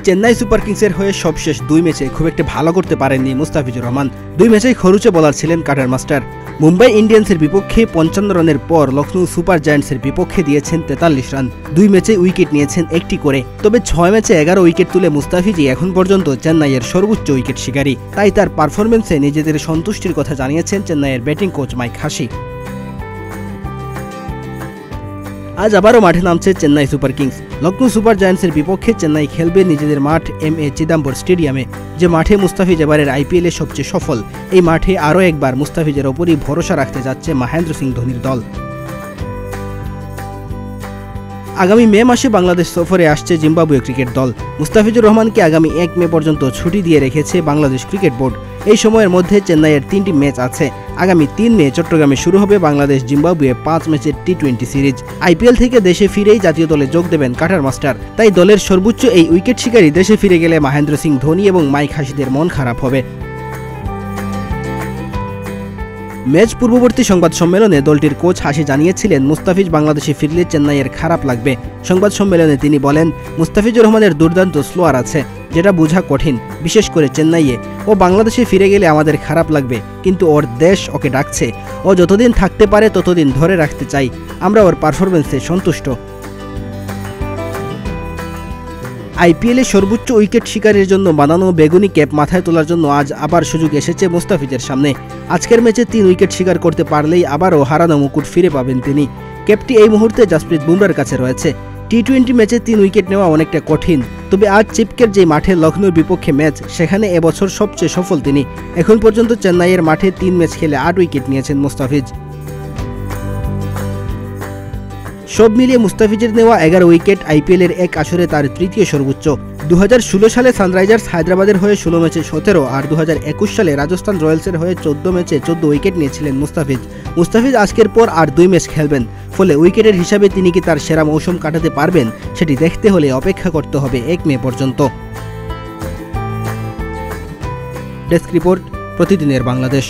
Chennai super কিংসের হয়ে সবশেষ 2 ম্যাচে খুব একটা ভালো করতে পারেননি মুস্তাফিজুর রহমান। 2 ম্যাচেই খরুচে বোলার ছিলেন কাটার মাস্টার। মুম্বাই ইন্ডিয়ান্সের বিপক্ষে 55 রানের পর লখনৌ সুপার জায়ান্টসের বিপক্ষে দিয়েছেন 43 রান। 2 ম্যাচে উইকেট নিয়েছেন একটি করে। তবে 6 ম্যাচে 11 উইকেট তুলে মুস্তাফিজই এখন পর্যন্ত চেন্নাইয়ের সর্বোচ্চ উইকেট শিকারী। তাই তার পারফরম্যান্সে নিজেদের সন্তুষ্টির কথা জানিয়েছেন চেন্নাইয়ের ব্যাটিং কোচ মাইক হাসি। আজ আবারও মাঠে নামছে Chennai super kings. Lucknow super জায়ান্টসের বিপক্ষে চেন্নাই খেলবে নিজেদের মাঠ এম.এ. চিদাম্বর স্টেডিয়ামে, যে মাঠে মুস্তাফিজ এবারের আইপিএলে সবচেয়ে সফল। এই মাঠে আরও একবার মুস্তাফিজের ওপরই ভরসা রাখতে যাচ্ছে মহেন্দ্র সিং ধোনির দল। আগামী মে মাসে বাংলাদেশ সফরে আসছে জিম্বাবুয়ে ক্রিকেট দল। মুস্তাফিজুর রহমানকে আগামী 1 মে পর্যন্ত ছুটি দিয়ে রেখেছে বাংলাদেশ ক্রিকেট বোর্ড। এই সময়ের মধ্যে চেন্নাইয়ের 3টি ম্যাচ আছে। আগামী 3 মে চট্টগ্রামে শুরু হবে বাংলাদেশ জিম্বাবুয়ে 5 ম্যাচের টি-20 সিরিজ। আইপিএল থেকে দেশে ফিরেই জাতীয় দলে যোগ দেবেন কাটার মাস্টার। তাই দলের সর্বোচ্চ এই উইকেট শিকারী দেশে ফিরে গেলে মহেন্দ্র সিং ধোনি এবং মাইক হাসিদের মন খারাপ হবে। ম্যাচ পূর্ববর্তী সংবাদ সম্মেলনে দলটির কোচ হাসি জানিয়েছিলেন, মুস্তাফিজ বাংলাদেশে ফিরলে চেন্নাইয়ের খারাপ লাগবে। সংবাদ সম্মেলনে তিনি বলেন, মুস্তাফিজুর রহমানের দুর্দান্ত স্লোয়ার আছে, যেটা বোঝা কঠিন, বিশেষ করে চেন্নাইয়ে। ও বাংলাদেশে ফিরে গেলে আমাদের খারাপ লাগবে, কিন্তু ওর দেশ ওকে ডাকছে। ও যতদিন থাকতে পারে ততদিন ধরে রাখতে চাই। আমরা ওর পারফরমেন্সে সন্তুষ্ট। আইপিএলে সর্বোচ্চ উইকেট শিকারের জন্য বানানো বেগুনি ক্যাপ মাথায় তোলার জন্য আজ আবার সুযোগ এসেছে মুস্তাফিজের সামনে। আজকের ম্যাচে 3 উইকেট শিকার করতে পারলেই আবারও হারানো মুকুট ফিরে পাবেন তিনি। ক্যাপটি এই মুহূর্তে জাসপ্রীত বুমরার কাছে রয়েছে। টি-20 ম্যাচে 3 উইকেট নেওয়া অনেকটা কঠিন। তবে আজ চিপকের যে মাঠে লখনৌর বিপক্ষে ম্যাচ, সেখানে এবছর সবচেয়ে সফল তিনি। এখন পর্যন্ত চেন্নাইয়ের মাঠে 3 ম্যাচ খেলে 8 উইকেট নিয়েছেন মুস্তাফিজ। সব মিলিয়ে মুস্তাফিজের নেওয়া 11 উইকেট আইপিএলের এক আসরে তার তৃতীয় সর্বোচ্চ। 2016 সালে সানরাইজার্স হায়দ্রাবাদের হয়ে 16 ম্যাচে 17 আর 2021 সালে রাজস্থান রয়্যালসের হয়ে 14 ম্যাচে 14 উইকেট নিয়েছিলেন মুস্তাফিজ আজকের পর আর 2 ম্যাচ খেলবেন। ফলে উইকেটের হিসাবে তিনি কি তার সেরা মৌসুম কাটাতে পারবেন, সেটি দেখতে হলে অপেক্ষা করতে হবে 1 মে পর্যন্ত। ডেস্ক রিপোর্ট, প্রতিদিনের বাংলাদেশ।